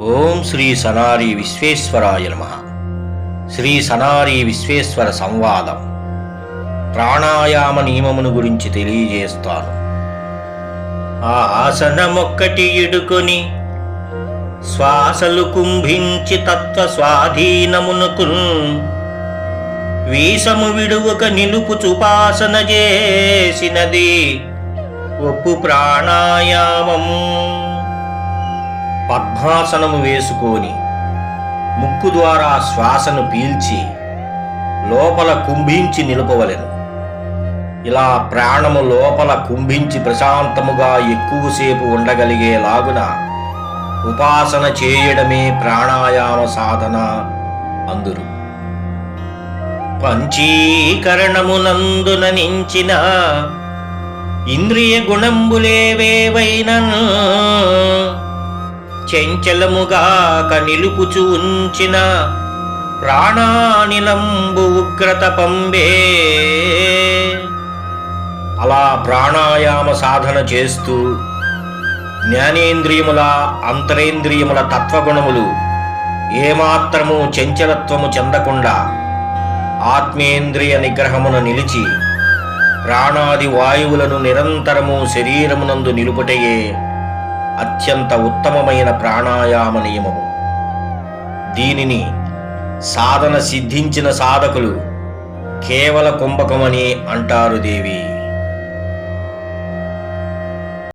ఓం శ్రీ సనారి విశ్వేశ్వరాయ నమః. శ్రీ సనారి విశ్వేశ్వర సంవాదం ప్రాణాయామ నియమమును గురించి తెలియజేస్తాను. ఆ ఆసనమొక్కటి ఇడుకొని శ్వాసలు కుంభించి తత్వ స్వాధీనమునకు వీసము విడువక నిలుపు చుపాసన చేసినది ఒప్పు ప్రాణాయామం. పద్మాసనము వేసుకొని ముక్కు ద్వారా శ్వాసను పీల్చి లోపల కుంభించి నిలుపవలెను. ఇలా ప్రాణము లోపల కుంభించి ప్రశాంతముగా ఎక్కువసేపు ఉండగలిగేలాగున ఉపాసన చేయడమే ప్రాణాయామ సాధన అందురు. పంచీకరణమునందున నించిన ఇంద్రియ గుణంబులేవేవైనను చెంచలముగాక నిలుపుచు ఉంచిన ప్రాణానిలంబు ఉగ్రత పంబే. అలా ప్రాణాయామ సాధన చేస్తూ జ్ఞానేంద్రియముల అంతరేంద్రియముల తత్వగుణములు ఏమాత్రము చంచలత్వము చెందకుండా ఆత్మేంద్రియ నిగ్రహమున నిలిచి ప్రాణాది వాయువులను నిరంతరము శరీరమునందు నిలుపుటయే అత్యంత ఉత్తమమైన ప్రాణాయామ నియమము. దీనిని సాధన సిద్ధించిన సాధకులు కేవల కుంభకమని అంటారు దేవి.